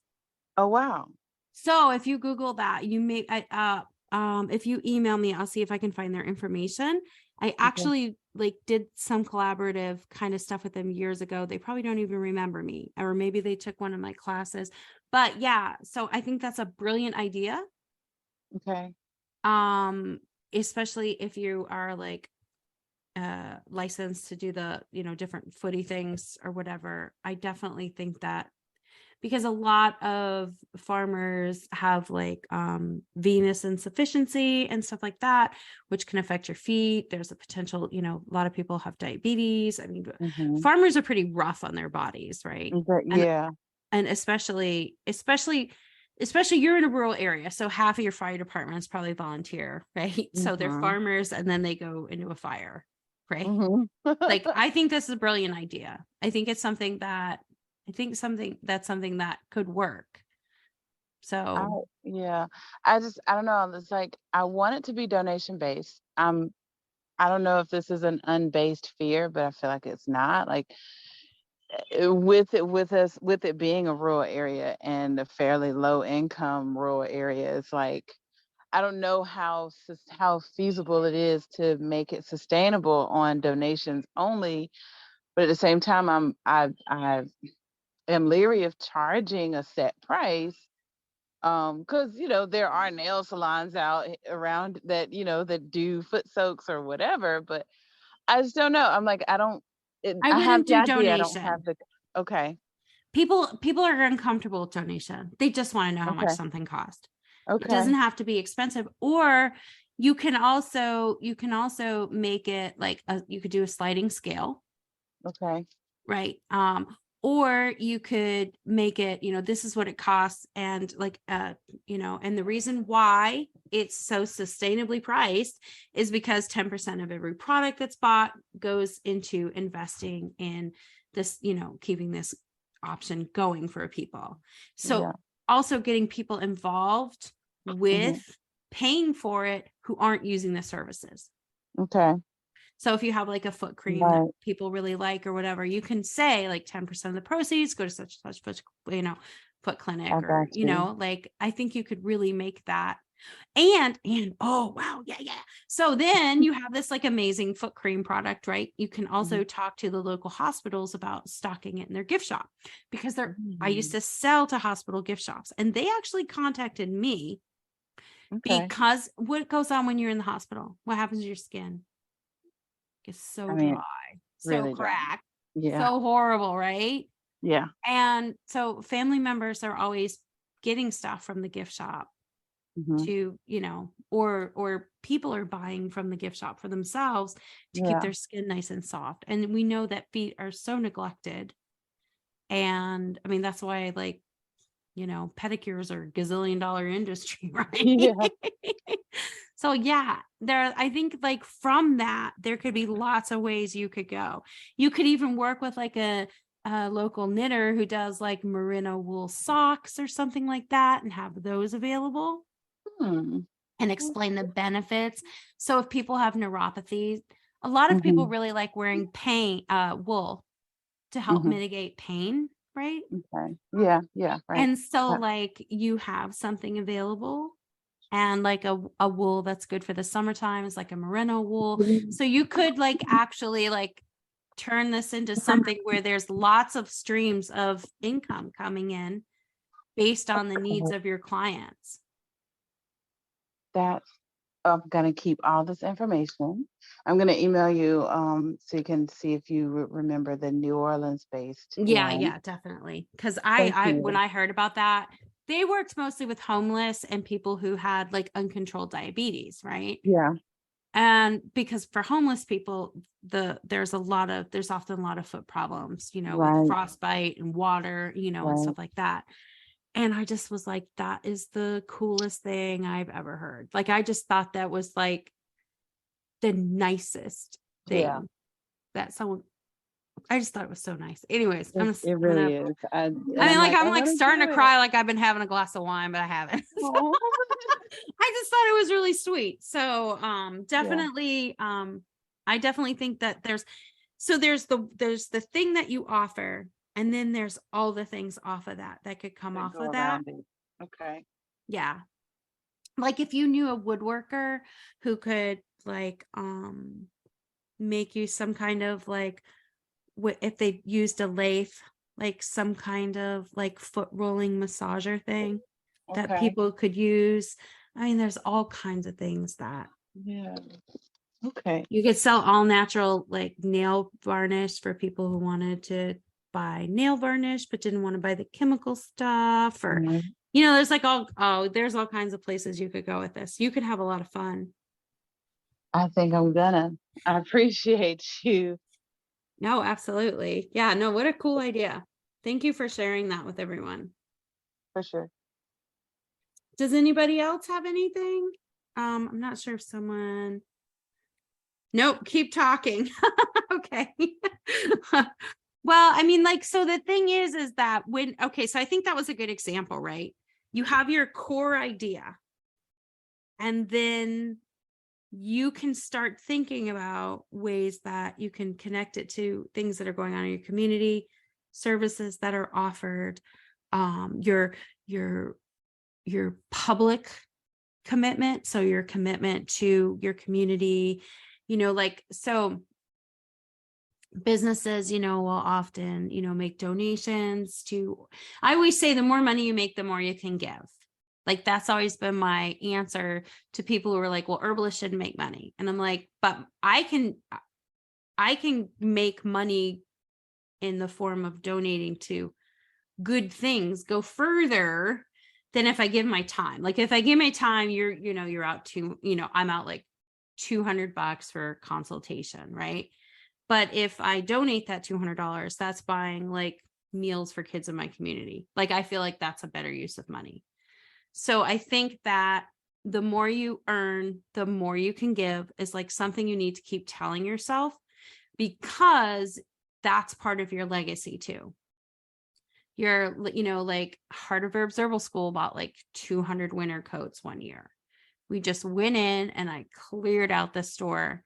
oh wow, So if you Google that, you may, if you email me, I'll see if I can find their information. I actually like did some collaborative kind of stuff with them years ago. They probably don't even remember me, or maybe they took one of my classes. But yeah, so I think that's a brilliant idea. Okay. Especially if you are like licensed to do the, different footy things or whatever. I definitely think that, because a lot of farmers have like venous insufficiency and stuff like that, which can affect your feet. There's a potential, a lot of people have diabetes. I mean, Mm-hmm. farmers are pretty rough on their bodies, right? Yeah. And especially you're in a rural area, so half of your fire department is probably volunteer, right? So they're Mm-hmm. farmers, and then they go into a fire, right? Mm-hmm. Like, I think this is a brilliant idea. I think it's something that could work. So Yeah. I don't know. It's like I want it to be donation based. I don't know if this is an unbased fear, but I feel like it's not. Like with it being a rural area and a fairly low income rural area, it's like I don't know how feasible it is to make it sustainable on donations only. But at the same time, I am leery of charging a set price, because there are nail salons out around that that do foot soaks or whatever. But I just don't know. I'm like, I I have wouldn't the do idea. I don't have donation. the okay. People are uncomfortable with donation. They just want to know how much Okay. something costs. It Okay. doesn't have to be expensive. Or you can also make it like you could do a sliding scale, Okay. right? Or you could make it, this is what it costs, and like and the reason why it's so sustainably priced is because 10% of every product that's bought goes into investing in this, keeping this option going for people. So Yeah. also getting people involved with Mhm. paying for it who aren't using the services. Okay. So if you have like a foot cream that Right. people really like or whatever, you can say like 10% of the proceeds go to such and such foot clinic, I or got you. like, I think you could really make that. And oh wow, yeah. So then you have this like amazing foot cream product, right? You can also talk to the local hospitals about stocking it in their gift shop, because I used Mhm. to sell to hospital gift shops, and they actually contacted me Okay. because what goes on when you're in the hospital? What happens to your skin? It's I so mean, dry, so really dry. cracked, Yeah. so horrible, right? Yeah. And so family members are always getting stuff from the gift shop Hmm. to, or people are buying from the gift shop for themselves to keep Yeah. their skin nice and soft. And we know that feet are so neglected. And I mean, that's why like, pedicures are $1 gazillion industry, right? Yeah. So yeah, I think like from that, there could be lots of ways you could go. You could even work with like a local knitter who does like merino wool socks or something like that, and have those available Hmm. and explain the benefits. So if people have neuropathy, a lot of people Hmm. really like wearing wool to help Hmm. mitigate pain, right? Okay. Yeah. Yeah. Right. And so Yeah. like you have something available, and like a wool that's good for the summertime is like a merino wool. So you could like actually like turn this into something where there's lots of streams of income coming in based on the needs of your clients. That's I'm gonna keep all this information. I'm gonna email you so you can see if you remember the New Orleans based one. Yeah, definitely. Because Thank I when you. I heard about that, they worked mostly with homeless and people who had like uncontrolled diabetes, right? Yeah. And because for homeless people, there's often a lot of foot problems, with Right. frostbite and water, and Right. stuff like that. And I just was like, that is the coolest thing I've ever heard. Like, I just thought that was like the nicest Yeah. thing that someone, I just thought it was so nice. Anyways, It I'm gonna, really is. And I mean, I'm like, like, I I'm like want to starting to do it. cry, like I've been having a glass of wine, but I haven't. Oh. I just thought it was really sweet. So, Yeah. definitely, I definitely think that there's the thing that you offer, and then there's all the things off of that could come That off go of that. around it. Okay. Yeah. Like if you knew a woodworker who could like, make you some kind of like, if they used a lathe, like some kind of like foot rolling massager thing that Okay. people could use. I mean, there's all kinds of things that Yeah. Okay. you could sell, all natural like nail varnish for people who wanted to buy nail varnish but didn't want to buy the chemical stuff, or Mhm. there's like there's all kinds of places you could go with this. You could have a lot of fun. I think I'm gonna. I appreciate you. No, absolutely. Yeah, no, what a cool idea. Thank you for sharing that with everyone. For sure. Does anybody else have anything? I'm not sure if someone. Nope, keep talking. Okay. Well, I mean, like, so the thing is that so I think that was a good example, right? You have your core idea, and then you can start thinking about ways that you can connect it to things that are going on in your community, services that are offered, your public commitment, so your commitment to your community, like, so businesses, will often, make donations to, I always say the more money you make, the more you can give. Like, that's always been my answer to people who are like, well, herbalists shouldn't make money. And I'm like, but I can make money in the form of donating to good things, go further than if I give my time. Like, if I give my time, you're out to, I'm out like $200 for consultation, right? But if I donate that $200, that's buying like meals for kids in my community. Like, I feel like that's a better use of money. So I think that the more you earn, the more you can give is like something you need to keep telling yourself, because that's part of your legacy too. Your, like Heart of Herbs Herbal School bought like 200 winter coats one year. We just went in and I cleared out the store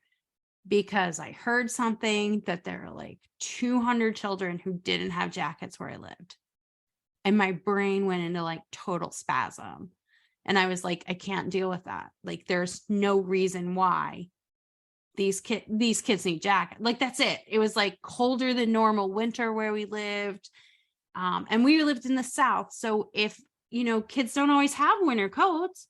because I heard something that there are like 200 children who didn't have jackets where I lived. And my brain went into like total spasm. And I was like, I can't deal with that. Like, there's no reason why these kids need jackets. Like, that's it. It was like colder than normal winter where we lived. And we lived in the South. So if, kids don't always have winter coats,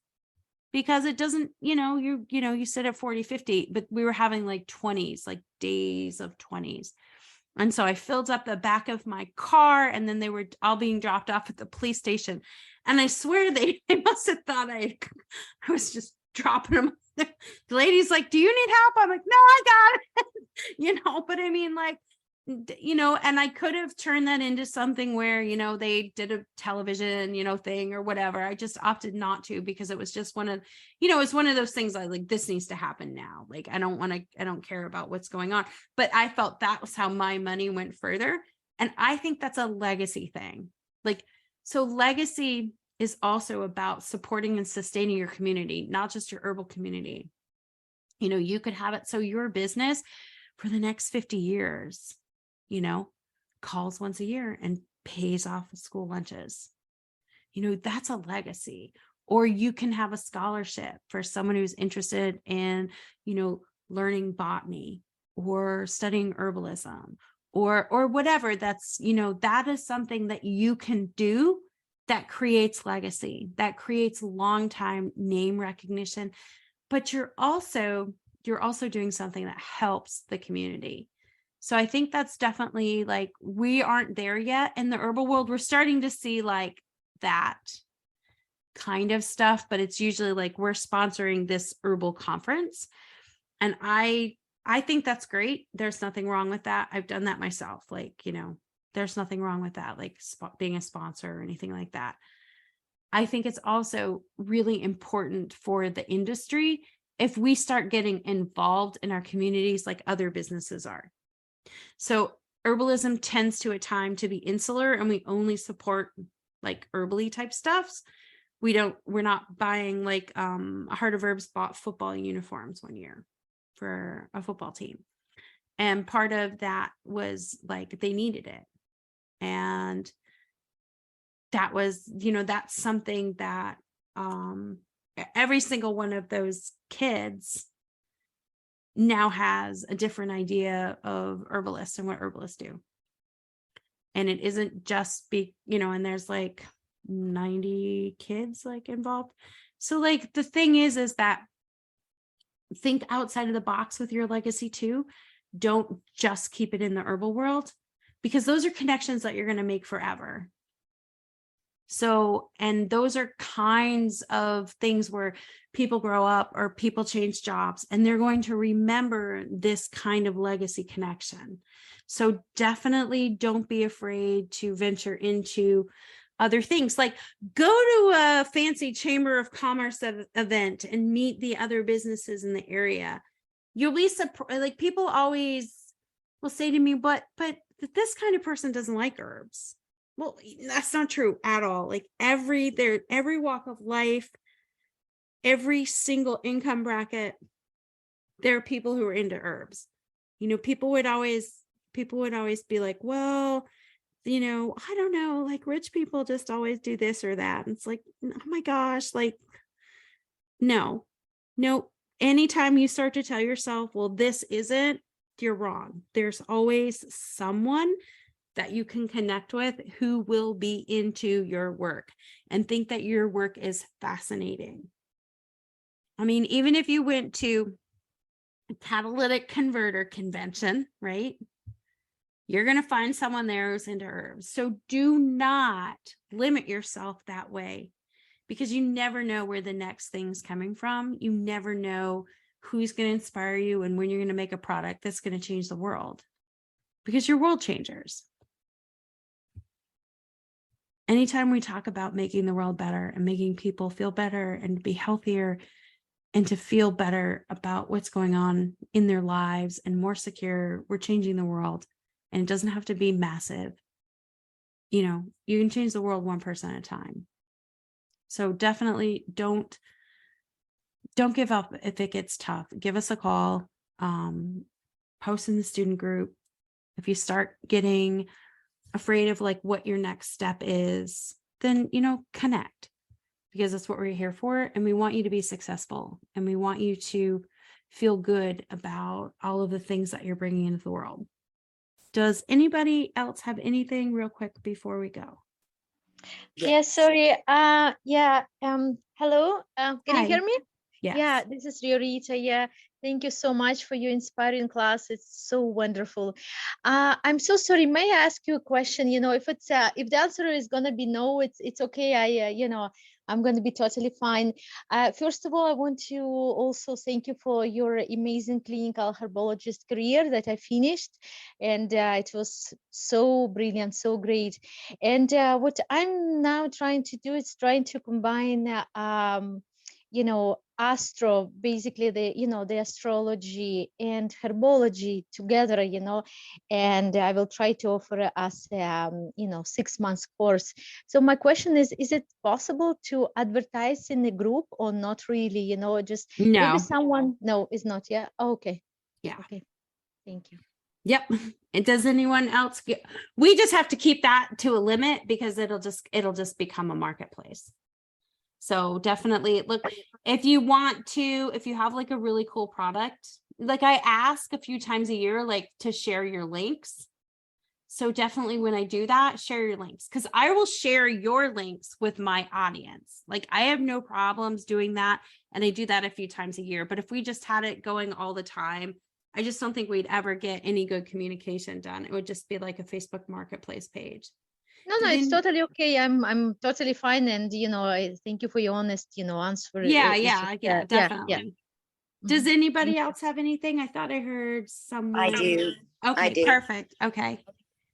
because it doesn't, you sit at 40, 50, but we were having like 20s, like days of 20s. And so I filled up the back of my car, and then they were all being dropped off at the police station. And I swear they must have thought I was just dropping them. The lady's like, do you need help? I'm like, no, I got it. But I mean, like, and I could have turned that into something where, they did a television, thing or whatever. I just opted not to, because it was just it's one of those things I like, this needs to happen now. Like, I don't care about what's going on, but I felt that was how my money went further. And I think that's a legacy thing. Like, so legacy is also about supporting and sustaining your community, not just your herbal community. You could have it so your business for the next 50 years, calls once a year and pays off school lunches. That's a legacy. Or you can have a scholarship for someone who's interested in, learning botany or studying herbalism or whatever. That's, that is something that you can do that creates legacy, that creates long time name recognition. But you're also doing something that helps the community. So I think that's definitely, like, we aren't there yet in the herbal world. We're starting to see like that kind of stuff, but it's usually like, we're sponsoring this herbal conference. And I think that's great. There's nothing wrong with that. I've done that myself. Like, there's nothing wrong with that, like being a sponsor or anything like that. I think it's also really important for the industry if we start getting involved in our communities like other businesses are. So herbalism tends to, at time, to be insular, and we only support like herbally type stuffs. We're not buying like Heart of Herbs bought football uniforms one year for a football team. And part of that was like, they needed it. And that was, that's something that every single one of those kids now has a different idea of herbalists and what herbalists do. And it isn't just and there's like 90 kids like involved. So like the thing is that think outside of the box with your legacy too. Don't just keep it in the herbal world, because those are connections that you're going to make forever. So, and those are kinds of things where people grow up or people change jobs and they're going to remember this kind of legacy connection. So definitely don't be afraid to venture into other things, like go to a fancy Chamber of Commerce event and meet the other businesses in the area. You'll be surprised. Like people always will say to me, but this kind of person doesn't like herbs. Well, that's not true at all. Like every walk of life, every single income bracket, there are people who are into herbs. People would always be like, well, I don't know, like rich people just always do this or that. And it's like, oh my gosh, like, no. Anytime you start to tell yourself, well, this isn't, you're wrong. There's always someone that you can connect with who will be into your work and think that your work is fascinating. I mean, even if you went to a catalytic converter convention, right? You're going to find someone there who's into herbs. So do not limit yourself that way, because you never know where the next thing's coming from. You never know who's going to inspire you and when you're going to make a product that's going to change the world, because you're world changers. Anytime we talk about making the world better and making people feel better and be healthier and to feel better about what's going on in their lives and more secure, we're changing the world. And it doesn't have to be massive. You can change the world one person at a time. So definitely don't give up if it gets tough. Give us a call, post in the student group. If you start getting afraid of like what your next step is, then, connect, because that's what we're here for. And we want you to be successful and we want you to feel good about all of the things that you're bringing into the world. Does anybody else have anything real quick before we go? Yes, sorry. Hello. Can Hi. you hear me? Yes. Yeah, this is Riorita. Yeah, thank you so much for your inspiring class. It's so wonderful. I'm so sorry. May I ask you a question? If the answer is gonna be no, it's okay. I'm going to be totally fine. First of all, I want to also thank you for your amazing clinical herbologist career that I finished. And it was so brilliant, so great. And what I'm now trying to do is trying to combine, basically the astrology and herbology together, and I will try to offer us 6 months course. So my question is it possible to advertise in the group or not really, just No. maybe someone, no, it's not. Yeah. Okay. Yeah. Okay. Thank you. Yep. And does anyone else we just have to keep that to a limit, because it'll just become a marketplace. So definitely look, if you have like a really cool product, like I ask a few times a year, like to share your links. So definitely when I do that, share your links, because I will share your links with my audience. Like I have no problems doing that. And I do that a few times a year. But if we just had it going all the time, I just don't think we'd ever get any good communication done. It would just be like a Facebook marketplace page. No, it's totally okay. I'm totally fine. And, I thank you for your honest, answer. Yeah, definitely. Yeah. Does anybody else have anything? I thought I heard someone. I do. Okay, I do. perfect. Okay.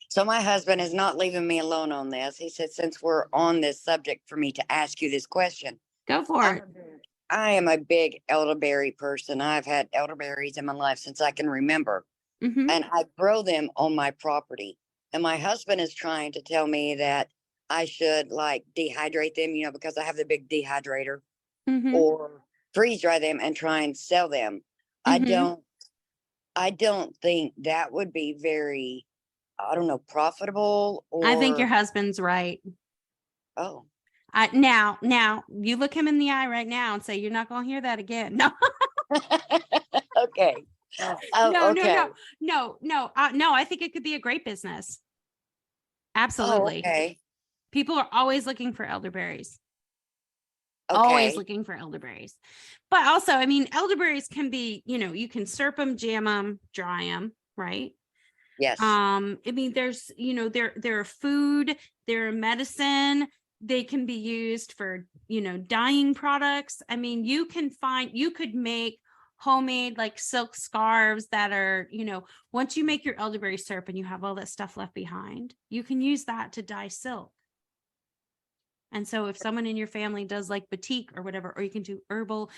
So my husband is not leaving me alone on this. He said, since we're on this subject, for me to ask you this question. Go for it. I am a big elderberry person. I've had elderberries in my life since I can remember. Mm-hmm. And I grow them on my property. And my husband is trying to tell me that I should like dehydrate them, because I have the big dehydrator, Mm-hmm. or freeze dry them and try and sell them. Mm-hmm. I don't think that would be very, profitable. I think your husband's right. Oh. Now you look him in the eye right now and say, you're not going to hear that again. No. Okay. Oh, No, okay. no. I think it could be a great business. Oh, Absolutely. okay. People are always looking for elderberries. Always Okay. looking for elderberries. But also, I mean, elderberries can be, you can syrup them, jam them, dry them, right? Yes. I mean, there's, they're a food, they're a medicine. They can be used for, dyeing products. I mean, you could make homemade like silk scarves that are, once you make your elderberry syrup and you have all that stuff left behind, you can use that to dye silk. And so if someone in your family does like batik or whatever, or you can do herbal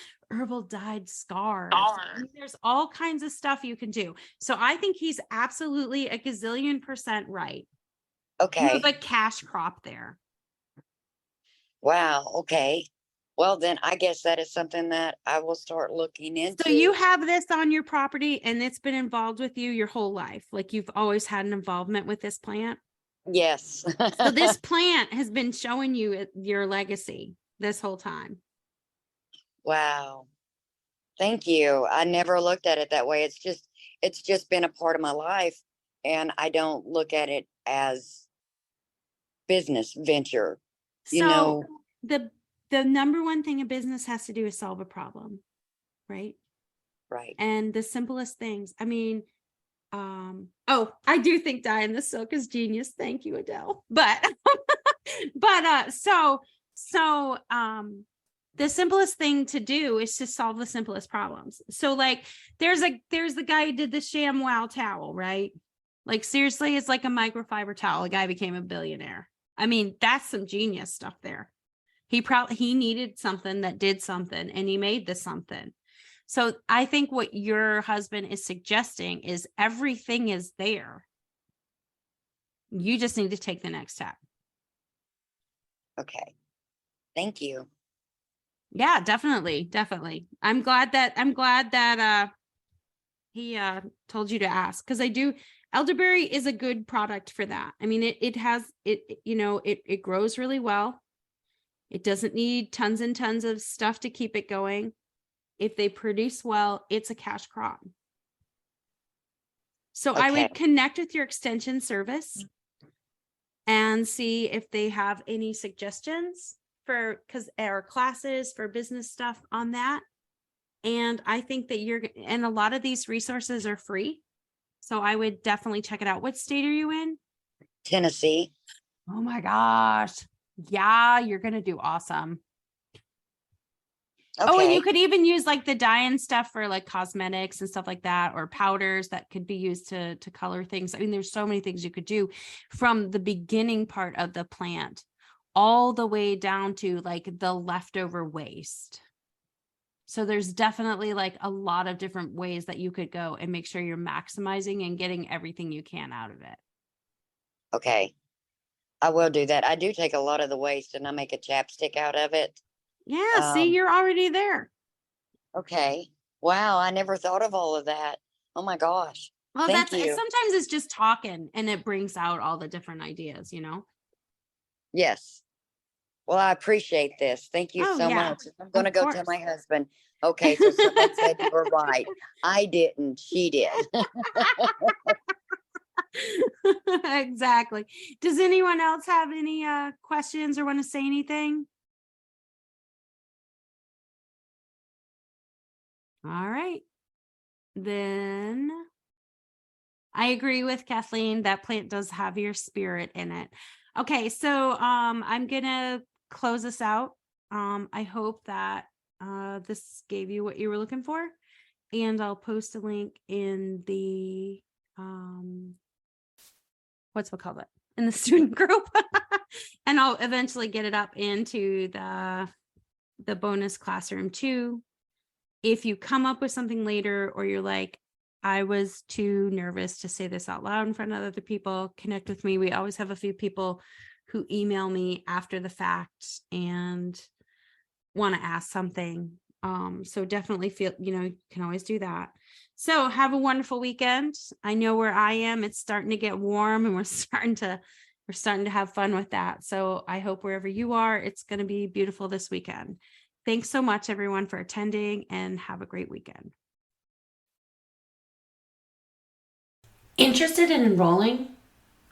dyed scarves. I mean, there's all kinds of stuff you can do. So I think he's absolutely a gazillion% right. You have Okay. a cash crop there. Wow. Okay. Well, then I guess that is something that I will start looking into. So you have this on your property and it's been involved with you your whole life. Like you've always had an involvement with this plant. Yes. So this plant has been showing you your legacy this whole time. Wow. Thank you. I never looked at it that way. It's just been a part of my life, and I don't look at it as business venture. You So know, the number one thing a business has to do is solve a problem, right? right. And the simplest things. I mean, I do think dyeing the silk is genius. Thank you, Adele. But the simplest thing to do is to solve the simplest problems. So like there's the guy who did the ShamWow towel, right? Like seriously, it's like a microfiber towel. A guy became a billionaire. I mean, that's some genius stuff there. He needed something that did something and he made this something. So I think what your husband is suggesting is everything is there. You just need to take the next step. Okay. Thank you. Yeah, definitely. I'm glad that he told you to ask, because elderberry is a good product for that. I mean, it grows really well. It doesn't need tons and tons of stuff to keep it going. If they produce well, it's a cash crop. So I Okay. would connect with your extension service and see if they have any suggestions for our classes for business stuff on that. And I think that and a lot of these resources are free. So I would definitely check it out. What state are you in? Tennessee. Oh my gosh. Yeah, you're going to do awesome. Okay. Oh, and you could even use like the dye-in stuff for like cosmetics and stuff like that, or powders that could be used to color things. I mean, there's so many things you could do from the beginning part of the plant all the way down to like the leftover waste. So there's definitely like a lot of different ways that you could go and make sure you're maximizing and getting everything you can out of it. Okay. I will do that. I do take a lot of the waste and I make a chapstick out of it. Yeah, see, you're already there. Okay. Wow, I never thought of all of that. Oh my gosh. Well, Thank you. Sometimes it's just talking and it brings out all the different ideas, Yes. Well, I appreciate this. Thank you Oh, so yeah, much. I'm going to of go tell course. my husband. Okay, so someone said you were right. I didn't. She did. Exactly. Does anyone else have any questions or want to say anything? All right. Then I agree with Kathleen. That plant does have your spirit in it. Okay, so I'm gonna close this out. I hope that this gave you what you were looking for, and I'll post a link in the what's we call it in the student group, and I'll eventually get it up into the bonus classroom too. If you come up with something later, or you're like, I was too nervous to say this out loud in front of other people, connect with me. We always have a few people who email me after the fact and want to ask something. So definitely feel, you can always do that. So have a wonderful weekend. I know where I am, it's starting to get warm and we're starting to have fun with that. So I hope wherever you are, it's going to be beautiful this weekend. Thanks so much, everyone, for attending, and have a great weekend. Interested in enrolling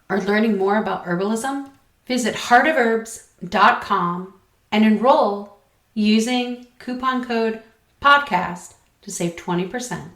or learning more about herbalism? Visit heartofherbs.com and enroll using coupon code podcast to save 20%.